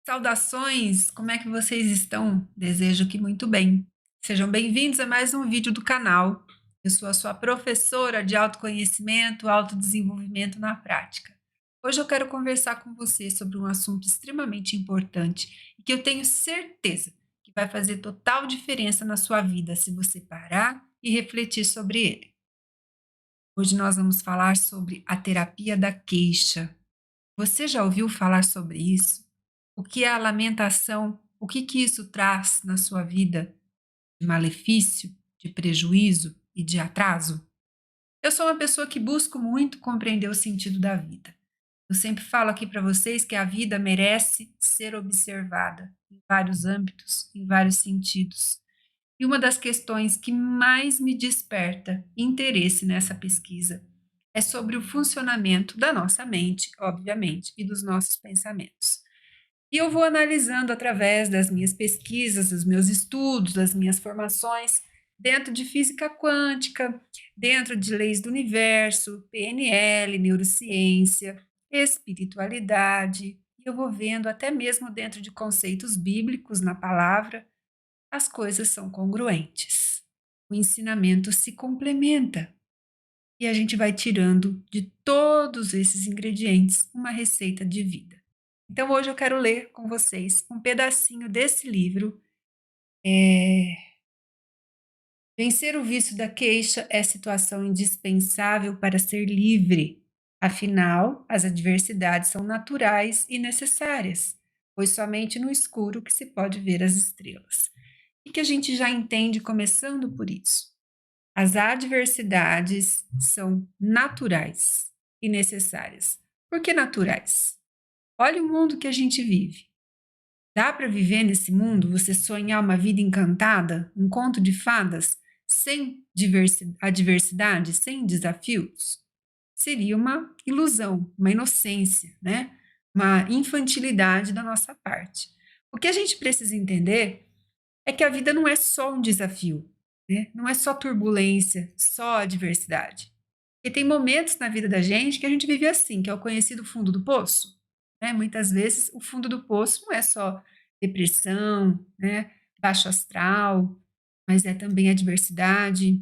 Saudações, como é que vocês estão? Desejo que muito bem. Sejam bem-vindos a mais um vídeo do canal. Eu sou a sua professora de autoconhecimento, autodesenvolvimento na prática. Hoje eu quero conversar com você sobre um assunto extremamente importante e que eu tenho certeza que vai fazer total diferença na sua vida se você parar e refletir sobre ele. Hoje nós vamos falar sobre a terapia da queixa. Você já ouviu falar sobre isso? O que é a lamentação? O que isso traz na sua vida de malefício, de prejuízo e de atraso? Eu sou uma pessoa que busco muito compreender o sentido da vida. Eu sempre falo aqui para vocês que a vida merece ser observada em vários âmbitos, em vários sentidos. E uma das questões que mais me desperta interesse nessa pesquisa é sobre o funcionamento da nossa mente, obviamente, e dos nossos pensamentos. E eu vou analisando através das minhas pesquisas, dos meus estudos, das minhas formações, dentro de física quântica, dentro de leis do universo, PNL, neurociência, espiritualidade, e eu vou vendo até mesmo dentro de conceitos bíblicos na palavra, as coisas são congruentes. O ensinamento se complementa e a gente vai tirando de todos esses ingredientes uma receita de vida. Então, hoje eu quero ler com vocês um pedacinho desse livro. Vencer o vício da queixa é situação indispensável para ser livre. Afinal, as adversidades são naturais e necessárias, pois somente no escuro que se pode ver as estrelas. E que a gente já entende começando por isso. As adversidades são naturais e necessárias. Por que naturais? Olha o mundo que a gente vive. Dá para viver nesse mundo, você sonhar uma vida encantada, um conto de fadas, sem adversidade, sem desafios? Seria uma ilusão, uma inocência, né? Uma infantilidade da nossa parte. O que a gente precisa entender é que a vida não é só um desafio, né? Não é só turbulência, só adversidade. Porque tem momentos na vida da gente que a gente vive assim, que é o conhecido fundo do poço, né? Muitas vezes o fundo do poço não é só depressão, né? Baixo astral, mas é também adversidade,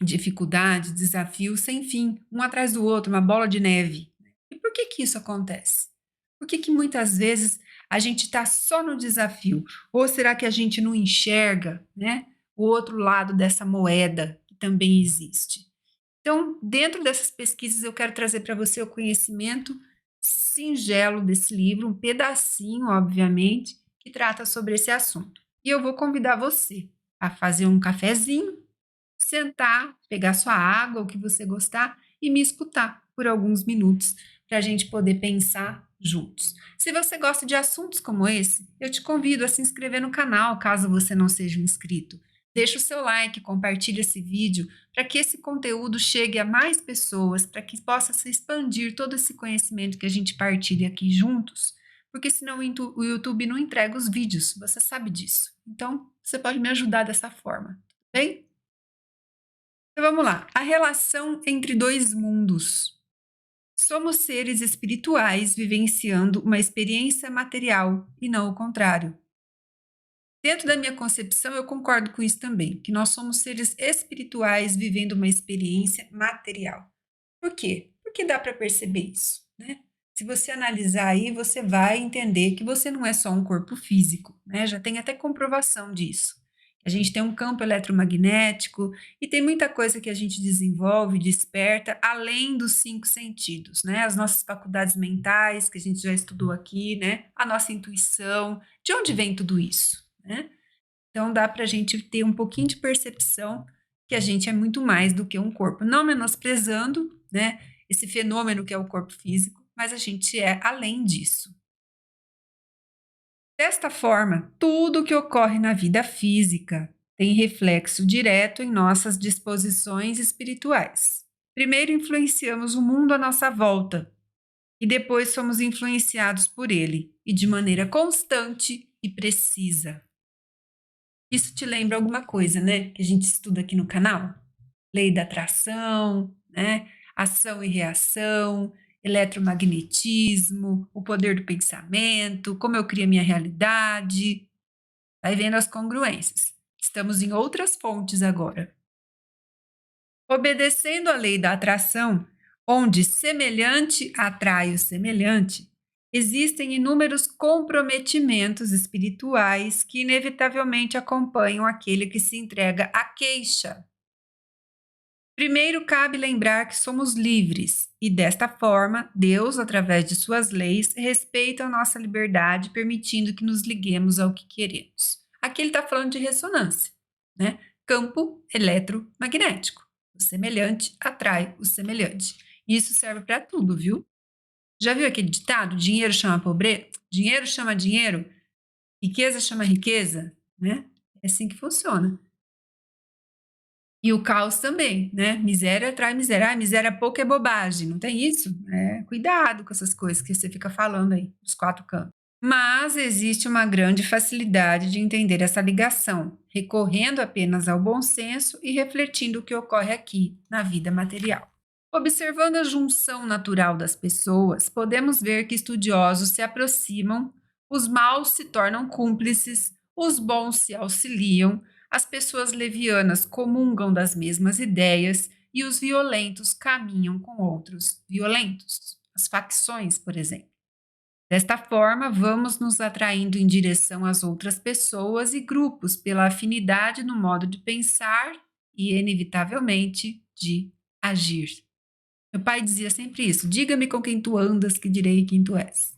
dificuldade, desafio sem fim, um atrás do outro, uma bola de neve. E por que que isso acontece? Por que que muitas vezes a gente está só no desafio? Ou será que a gente não enxerga, né, o outro lado dessa moeda que também existe? Então, dentro dessas pesquisas, eu quero trazer para você o conhecimento singelo desse livro, um pedacinho, obviamente, que trata sobre esse assunto. E eu vou convidar você a fazer um cafezinho, sentar, pegar sua água, o que você gostar, e me escutar por alguns minutos, para a gente poder pensar juntos. Se você gosta de assuntos como esse, eu te convido a se inscrever no canal, caso você não seja um inscrito. Deixa o seu like, compartilhe esse vídeo, para que esse conteúdo chegue a mais pessoas, para que possa se expandir todo esse conhecimento que a gente partilha aqui juntos, porque senão o YouTube não entrega os vídeos, você sabe disso. Então, você pode me ajudar dessa forma, tudo bem? Então vamos lá. A relação entre dois mundos. Somos seres espirituais vivenciando uma experiência material e não o contrário. Dentro da minha concepção, eu concordo com isso também, que nós somos seres espirituais vivendo uma experiência material. Por quê? Porque dá para perceber isso, né? Se você analisar aí, você vai entender que você não é só um corpo físico, né? Já tem até comprovação disso. A gente tem um campo eletromagnético e tem muita coisa que a gente desenvolve, desperta, além dos cinco sentidos, né? As nossas faculdades mentais, que a gente já estudou aqui, né? A nossa intuição. De onde vem tudo isso, né? Então dá para a gente ter um pouquinho de percepção que a gente é muito mais do que um corpo, não menosprezando, né, esse fenômeno que é o corpo físico, mas a gente é além disso. Desta forma, tudo o que ocorre na vida física tem reflexo direto em nossas disposições espirituais. Primeiro influenciamos o mundo à nossa volta e depois somos influenciados por ele, e de maneira constante e precisa. Isso te lembra alguma coisa, né, que a gente estuda aqui no canal? Lei da atração, né, ação e reação, eletromagnetismo, o poder do pensamento, como eu crio a minha realidade. Vai vendo as congruências. Estamos em outras fontes agora. Obedecendo à lei da atração, onde semelhante atrai o semelhante, existem inúmeros comprometimentos espirituais que inevitavelmente acompanham aquele que se entrega à queixa. Primeiro, cabe lembrar que somos livres e, desta forma, Deus, através de suas leis, respeita a nossa liberdade, permitindo que nos liguemos ao que queremos. Aqui ele está falando de ressonância, né? Campo eletromagnético. O semelhante atrai o semelhante. Isso serve para tudo, viu? Já viu aquele ditado? Dinheiro chama pobreza, dinheiro chama dinheiro, riqueza chama riqueza, né? É assim que funciona. E o caos também, né? Miséria atrai miséria. Ah, miséria pouco é bobagem, não tem isso? Cuidado com essas coisas que você fica falando aí, os quatro cantos. Mas existe uma grande facilidade de entender essa ligação, recorrendo apenas ao bom senso e refletindo o que ocorre aqui na vida material. Observando a junção natural das pessoas, podemos ver que estudiosos se aproximam, os maus se tornam cúmplices, os bons se auxiliam, as pessoas levianas comungam das mesmas ideias e os violentos caminham com outros violentos, as facções, por exemplo. Desta forma, vamos nos atraindo em direção às outras pessoas e grupos pela afinidade no modo de pensar e, inevitavelmente, de agir. Meu pai dizia sempre isso: diga-me com quem tu andas, que direi quem tu és.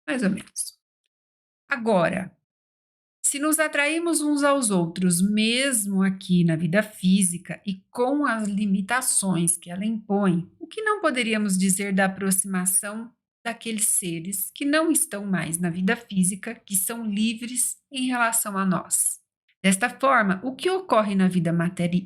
Mais ou menos. Agora, se nos atraímos uns aos outros, mesmo aqui na vida física e com as limitações que ela impõe, o que não poderíamos dizer da aproximação daqueles seres que não estão mais na vida física, que são livres em relação a nós? Desta forma, o que ocorre na vida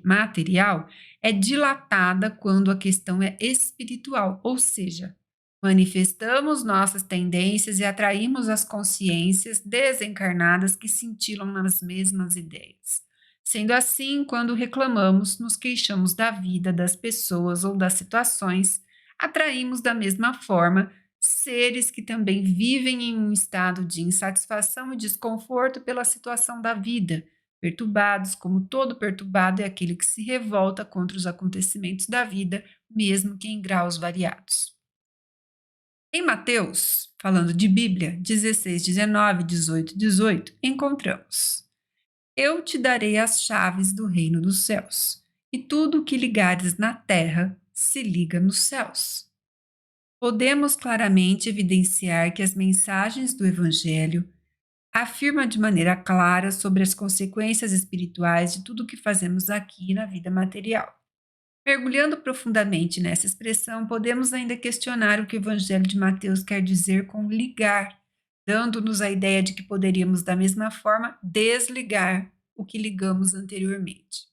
material é dilatada quando a questão é espiritual, ou seja, manifestamos nossas tendências e atraímos as consciências desencarnadas que cintilam nas mesmas ideias. Sendo assim, quando reclamamos, nos queixamos da vida, das pessoas ou das situações, atraímos da mesma forma seres que também vivem em um estado de insatisfação e desconforto pela situação da vida, perturbados, como todo perturbado é aquele que se revolta contra os acontecimentos da vida, mesmo que em graus variados. Em Mateus, falando de Bíblia, 16, 19, 18, 18, encontramos: Eu te darei as chaves do reino dos céus, e tudo o que ligares na terra se liga nos céus. Podemos claramente evidenciar que as mensagens do Evangelho afirma de maneira clara sobre as consequências espirituais de tudo o que fazemos aqui na vida material. Mergulhando profundamente nessa expressão, podemos ainda questionar o que o Evangelho de Mateus quer dizer com ligar, dando-nos a ideia de que poderíamos, da mesma forma, desligar o que ligamos anteriormente.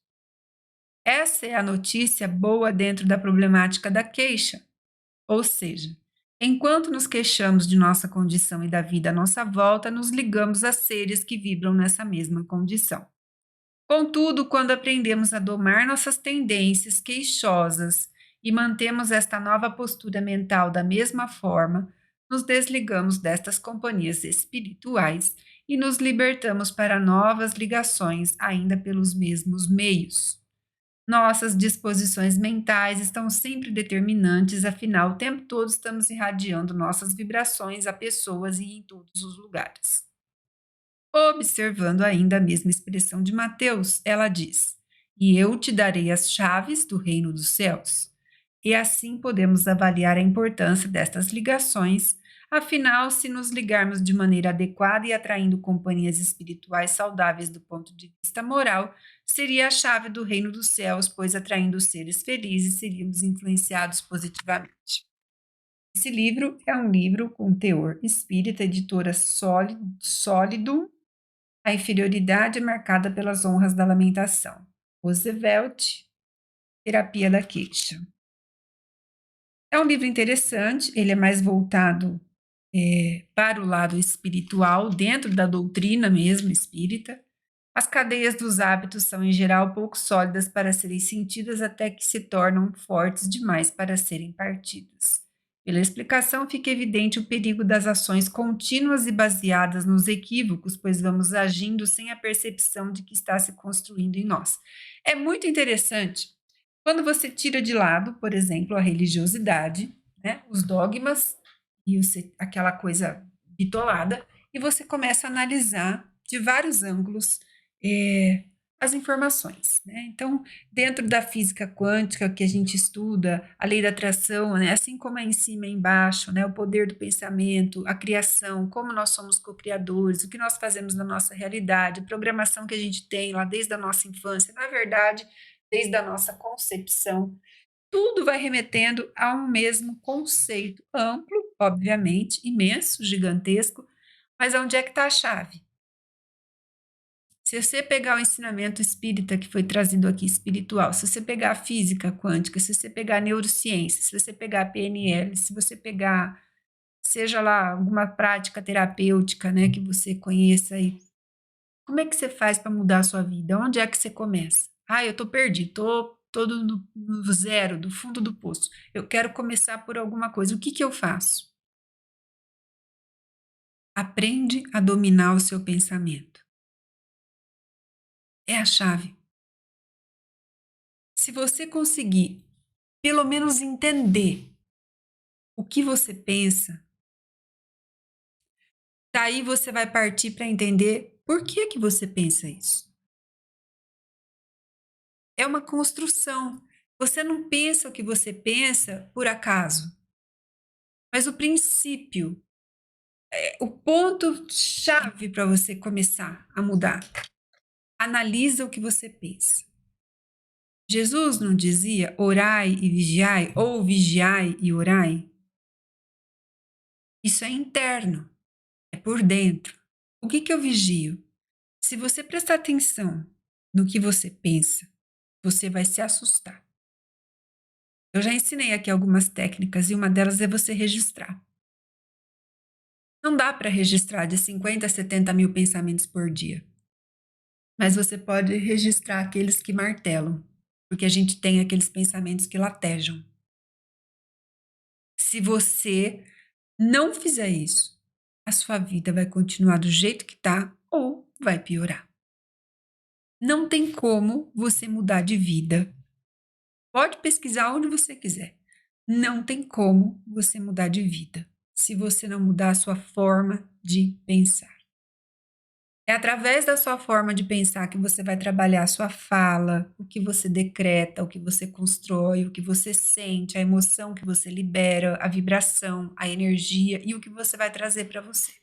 Essa é a notícia boa dentro da problemática da queixa, ou seja, enquanto nos queixamos de nossa condição e da vida à nossa volta, nos ligamos a seres que vibram nessa mesma condição. Contudo, quando aprendemos a domar nossas tendências queixosas e mantemos esta nova postura mental da mesma forma, nos desligamos destas companhias espirituais e nos libertamos para novas ligações, ainda pelos mesmos meios. Nossas disposições mentais estão sempre determinantes, afinal, o tempo todo estamos irradiando nossas vibrações a pessoas e em todos os lugares. Observando ainda a mesma expressão de Mateus, ela diz: E eu te darei as chaves do reino dos céus. E assim podemos avaliar a importância destas ligações. Afinal, se nos ligarmos de maneira adequada e atraindo companhias espirituais saudáveis do ponto de vista moral, seria a chave do reino dos céus, pois atraindo seres felizes seríamos influenciados positivamente. Esse livro é um livro com teor espírita, editora Sólido. A inferioridade é marcada pelas honras da lamentação. Roosevelt, Terapia da Queixa. É um livro interessante, ele é mais voltado para o lado espiritual, dentro da doutrina mesmo espírita, As cadeias dos hábitos são, em geral, pouco sólidas para serem sentidas até que se tornam fortes demais para serem partidas. Pela explicação, fica evidente o perigo das ações contínuas e baseadas nos equívocos, pois vamos agindo sem a percepção de que está se construindo em nós. É muito interessante quando você tira de lado, por exemplo, a religiosidade, né, os dogmas e aquela coisa bitolada, e você começa a analisar de vários ângulos eh, as informações, né? Então, dentro da física quântica que a gente estuda, a lei da atração, né? Assim como é em cima e embaixo, né? O poder do pensamento, a criação, como nós somos co-criadores, o que nós fazemos na nossa realidade, a programação que a gente tem lá desde a nossa infância, na verdade, desde a nossa concepção, tudo vai remetendo a um mesmo conceito amplo, obviamente, imenso, gigantesco, mas onde é que está a chave? Se você pegar o ensinamento espírita que foi trazido aqui, espiritual, se você pegar a física quântica, se você pegar a neurociência, se você pegar a PNL, se você pegar, seja lá, alguma prática terapêutica, né, que você conheça aí, como é que você faz para mudar a sua vida? Onde é que você começa? Ah, eu tô perdido, tô todo no zero, do fundo do poço. Eu quero começar por alguma coisa. O que que eu faço? Aprende a dominar o seu pensamento. É a chave. Se você conseguir, pelo menos entender o que você pensa, daí você vai partir para entender por que que você pensa isso. É uma construção. Você não pensa o que você pensa por acaso, mas o princípio, o ponto chave para você começar a mudar. Analisa o que você pensa. Jesus não dizia orai e vigiai, ou vigiai e orai? Isso é interno, é por dentro. O que que eu vigio? Se você prestar atenção no que você pensa, você vai se assustar. Eu já ensinei aqui algumas técnicas e uma delas é você registrar. Não dá para registrar de 50 a 70 mil pensamentos por dia, mas você pode registrar aqueles que martelam, porque a gente tem aqueles pensamentos que latejam. Se você não fizer isso, a sua vida vai continuar do jeito que está ou vai piorar. Não tem como você mudar de vida. Pode pesquisar onde você quiser. Não tem como você mudar de vida se você não mudar a sua forma de pensar. É através da sua forma de pensar que você vai trabalhar a sua fala, o que você decreta, o que você constrói, o que você sente, a emoção que você libera, a vibração, a energia e o que você vai trazer para você.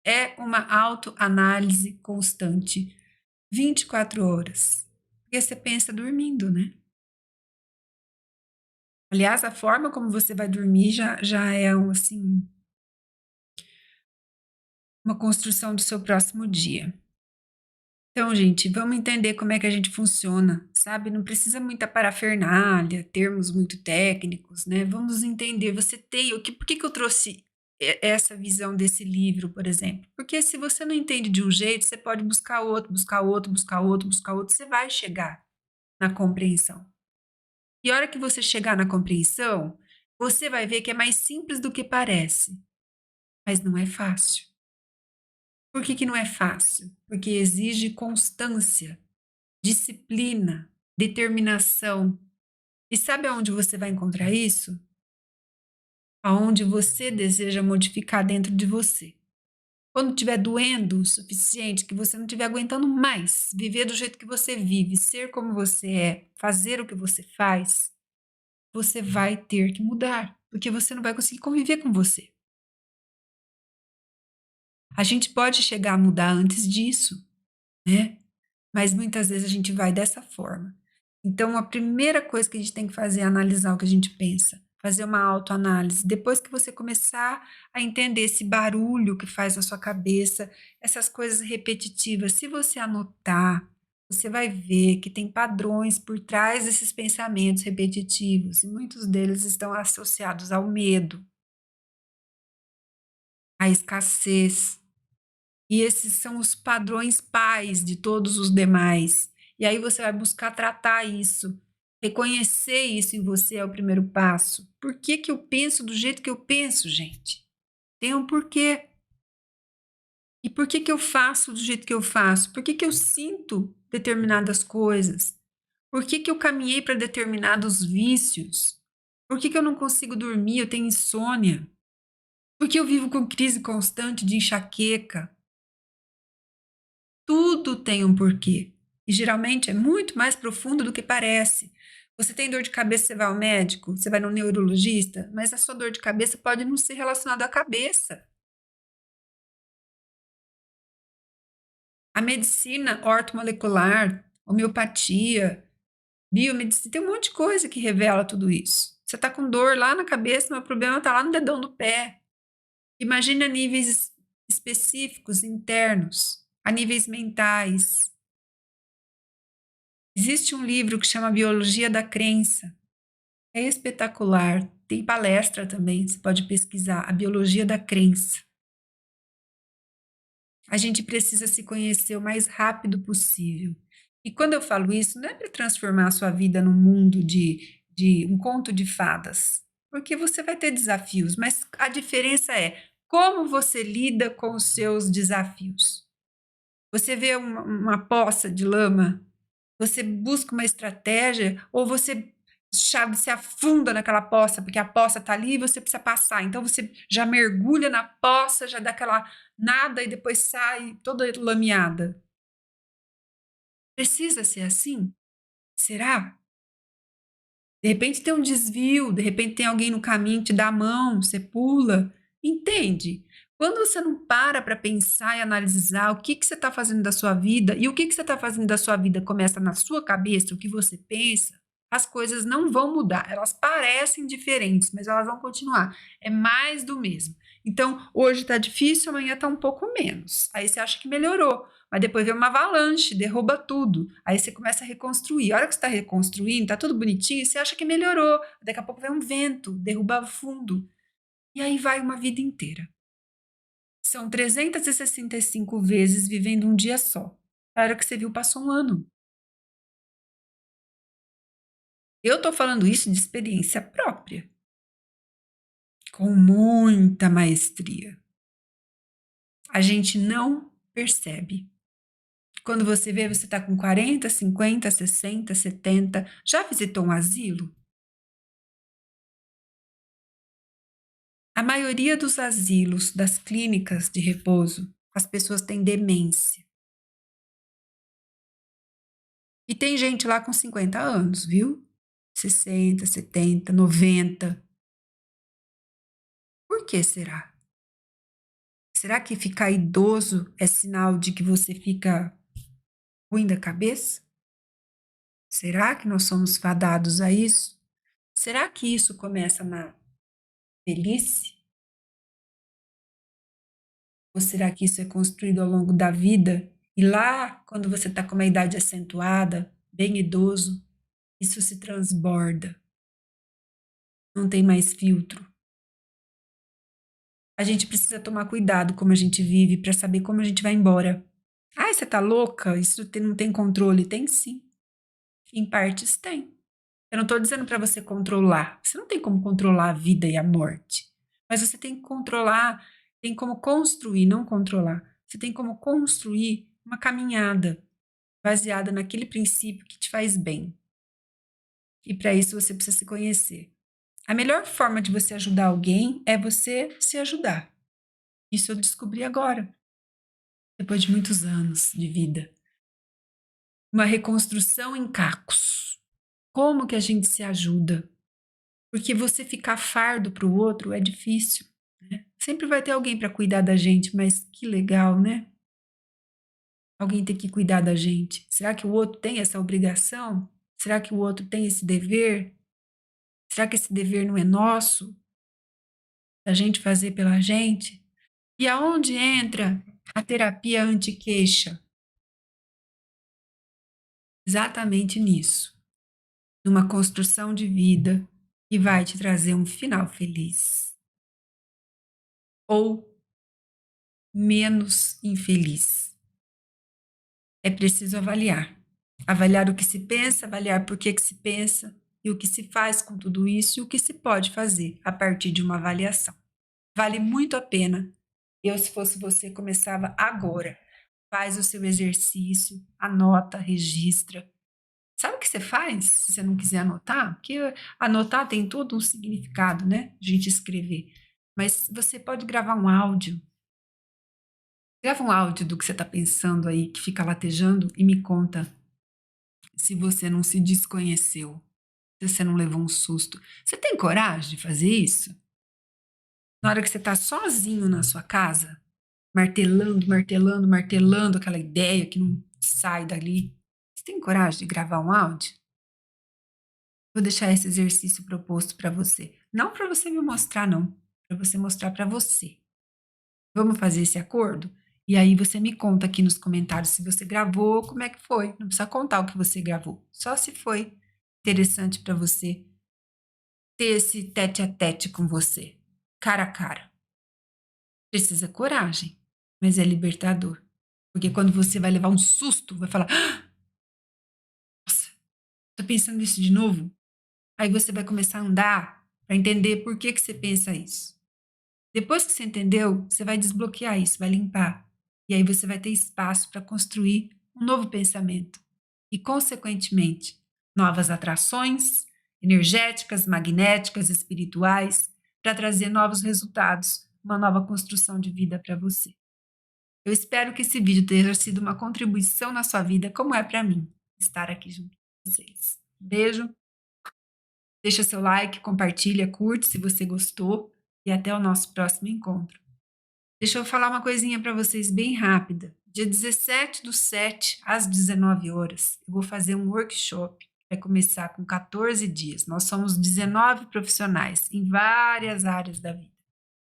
É uma autoanálise constante, 24 horas. Porque você pensa dormindo, né? Aliás, a forma como você vai dormir já é assim, uma construção do seu próximo dia. Então, gente, vamos entender como é que a gente funciona, sabe? Não precisa muita parafernália, termos muito técnicos, né? Vamos entender. Você tem por que que eu trouxe essa visão desse livro, por exemplo? Porque se você não entende de um jeito, você pode buscar outro, buscar outro, buscar outro, buscar outro, você vai chegar na compreensão. E a hora que você chegar na compreensão, você vai ver que é mais simples do que parece, mas não é fácil. Por que que não é fácil? Porque exige constância, disciplina, determinação. E sabe aonde você vai encontrar isso? Aonde você deseja modificar dentro de você. Quando estiver doendo o suficiente, que você não estiver aguentando mais viver do jeito que você vive, ser como você é, fazer o que você faz, você vai ter que mudar, porque você não vai conseguir conviver com você. A gente pode chegar a mudar antes disso, né? Mas muitas vezes a gente vai dessa forma. Então, a primeira coisa que a gente tem que fazer é analisar o que a gente pensa, fazer uma autoanálise. Depois que você começar a entender esse barulho que faz na sua cabeça, essas coisas repetitivas, se você anotar, você vai ver que tem padrões por trás desses pensamentos repetitivos, e muitos deles estão associados ao medo, à escassez. e esses são os padrões pais de todos os demais. E aí você vai buscar tratar isso. Reconhecer isso em você é o primeiro passo. Por que que eu penso do jeito que eu penso, gente? Tem um porquê. E por que que eu faço do jeito que eu faço? Por que que eu sinto determinadas coisas? Por que que eu caminhei para determinados vícios? Por que que eu não consigo dormir? Eu tenho insônia. Por que eu vivo com crise constante de enxaqueca? Tudo tem um porquê. E geralmente é muito mais profundo do que parece. Você tem dor de cabeça, você vai ao médico, você vai no neurologista, mas a sua dor de cabeça pode não ser relacionada à cabeça. A medicina ortomolecular, homeopatia, biomedicina, tem um monte de coisa que revela tudo isso. Você está com dor lá na cabeça, mas o problema está lá no dedão do pé. Imagine a níveis específicos, internos, a níveis mentais. Existe um livro que chama Biologia da Crença. É espetacular. Tem palestra também, você pode pesquisar a biologia da crença. A gente precisa se conhecer o mais rápido possível. E quando eu falo isso, não é para transformar a sua vida num mundo de um conto de fadas, porque você vai ter desafios, mas a diferença é como você lida com os seus desafios. Você vê uma poça de lama, você busca uma estratégia ou você se afunda naquela poça, porque a poça está ali e você precisa passar. Então você já mergulha na poça, já dá aquela nada e depois sai toda lameada. Precisa ser assim? Será? De repente tem um desvio, de repente tem alguém no caminho que te dá a mão, você pula. Entende? Quando você não para pensar e analisar o que você está fazendo da sua vida e o que você está fazendo da sua vida começa na sua cabeça, o que você pensa, as coisas não vão mudar. Elas parecem diferentes, mas elas vão continuar. É mais do mesmo. Então, hoje está difícil, amanhã está um pouco menos. Aí você acha que melhorou. Mas depois vem uma avalanche, derruba tudo. Aí você começa a reconstruir. A hora que você está reconstruindo, está tudo bonitinho, você acha que melhorou. Daqui a pouco vem um vento, derruba fundo. E aí vai uma vida inteira. São 365 vezes vivendo um dia só. A hora que você viu, passou um ano. Eu estou falando isso de experiência própria, com muita maestria. A gente não percebe. Quando você vê, você está com 40, 50, 60, 70. Já visitou um asilo? A maioria dos asilos, das clínicas de repouso, as pessoas têm demência. E tem gente lá com 50 anos, viu? 60, 70, 90. Por que será? Será que ficar idoso é sinal de que você fica ruim da cabeça? Será que nós somos fadados a isso? Será que isso começa na velhice? Ou será que isso é construído ao longo da vida? E lá, quando você está com uma idade acentuada, bem idoso, isso se transborda, não tem mais filtro. A gente precisa tomar cuidado como a gente vive para saber como a gente vai embora. Ai, você tá louca? Isso não tem controle? Tem sim. Em partes tem. Eu não estou dizendo para você controlar. Você não tem como controlar a vida e a morte. Mas você tem que controlar, tem como construir, não controlar. Você tem como construir uma caminhada baseada naquele princípio que te faz bem. E para isso você precisa se conhecer. A melhor forma de você ajudar alguém é você se ajudar. Isso eu descobri agora, depois de muitos anos de vida. Uma reconstrução em cacos. Como que a gente se ajuda? Porque você ficar fardo para o outro é difícil, né? Sempre vai ter alguém para cuidar da gente, mas que legal, né? Alguém tem que cuidar da gente. Será que o outro tem essa obrigação? Será que o outro tem esse dever? Será que esse dever não é nosso? Da gente fazer pela gente? E aonde entra a terapia anti-queixa? Exatamente nisso. Numa construção de vida que vai te trazer um final feliz. Ou menos infeliz. É preciso avaliar. Avaliar o que se pensa, avaliar por que se pensa e o que se faz com tudo isso e o que se pode fazer a partir de uma avaliação. Vale muito a pena. Eu, se fosse você, começava agora. Faz o seu exercício, anota, registra. Sabe o que você faz se você não quiser anotar? Porque anotar tem todo um significado, né? A gente escrever. Mas você pode gravar um áudio. Grava um áudio do que você está pensando aí, que fica latejando, e me conta se você não se desconheceu, se você não levou um susto. Você tem coragem de fazer isso? Na hora que você está sozinho na sua casa, martelando, martelando, martelando aquela ideia que não sai dali. Você tem coragem de gravar um áudio? Vou deixar esse exercício proposto para você. Não para você me mostrar, não. Para você mostrar para você. Vamos fazer esse acordo? E aí você me conta aqui nos comentários se você gravou, como é que foi. Não precisa contar o que você gravou. Só se foi interessante para você ter esse tete a tete com você, cara a cara. Precisa coragem, mas é libertador. Porque quando você vai levar um susto, vai falar: "Ah, nossa, tô pensando nisso de novo." Aí você vai começar a andar para entender por que que você pensa isso. Depois que você entendeu, você vai desbloquear isso, vai limpar. E aí você vai ter espaço para construir um novo pensamento. E, consequentemente, novas atrações energéticas, magnéticas, espirituais, para trazer novos resultados, uma nova construção de vida para você. Eu espero que esse vídeo tenha sido uma contribuição na sua vida, como é para mim estar aqui junto com vocês. Beijo, deixa seu like, compartilha, curte se você gostou e até o nosso próximo encontro. Deixa eu falar uma coisinha para vocês bem rápida. Dia 17/7, às 19 horas, eu vou fazer um workshop. Vai começar com 14 dias. Nós somos 19 profissionais em várias áreas da vida.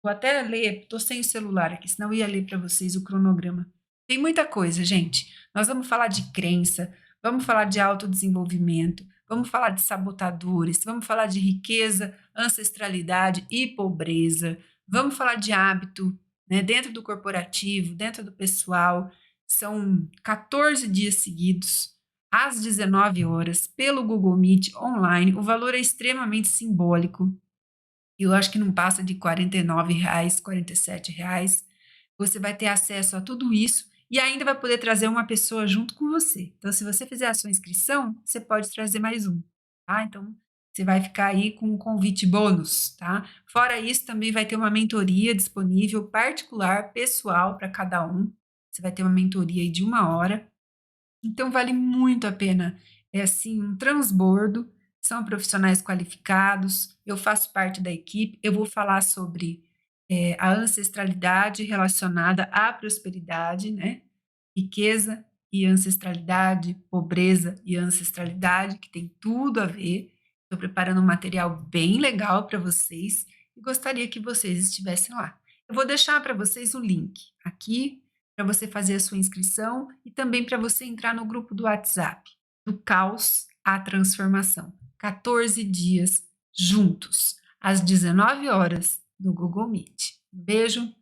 Vou até ler, estou sem o celular aqui, senão eu ia ler para vocês o cronograma. Tem muita coisa, gente. Nós vamos falar de crença, vamos falar de autodesenvolvimento, vamos falar de sabotadores, vamos falar de riqueza, ancestralidade e pobreza, vamos falar de hábito, né, dentro do corporativo, dentro do pessoal. São 14 dias seguidos, às 19 horas, pelo Google Meet online. O valor é extremamente simbólico. Eu acho que não passa de R$ 49, R$ 47. Você vai ter acesso a tudo isso e ainda vai poder trazer uma pessoa junto com você. Então, se você fizer a sua inscrição, você pode trazer mais um, tá? Então, você vai ficar aí com um convite bônus, tá? Fora isso, também vai ter uma mentoria disponível, particular, pessoal, para cada um. Você vai ter uma mentoria aí de 1 hora. Então vale muito a pena. É assim, um transbordo, são profissionais qualificados, eu faço parte da equipe, eu vou falar sobre, a ancestralidade relacionada à prosperidade, né, riqueza e ancestralidade, pobreza e ancestralidade, que tem tudo a ver. Estou preparando um material bem legal para vocês e gostaria que vocês estivessem lá. Eu vou deixar para vocês o link aqui para você fazer a sua inscrição e também para você entrar no grupo do WhatsApp, do caos à transformação. 14 dias juntos, às 19 horas, no Google Meet. Um beijo,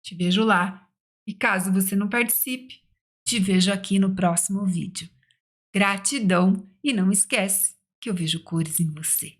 te vejo lá. E caso você não participe, te vejo aqui no próximo vídeo. Gratidão e não esquece que eu vejo cores em você.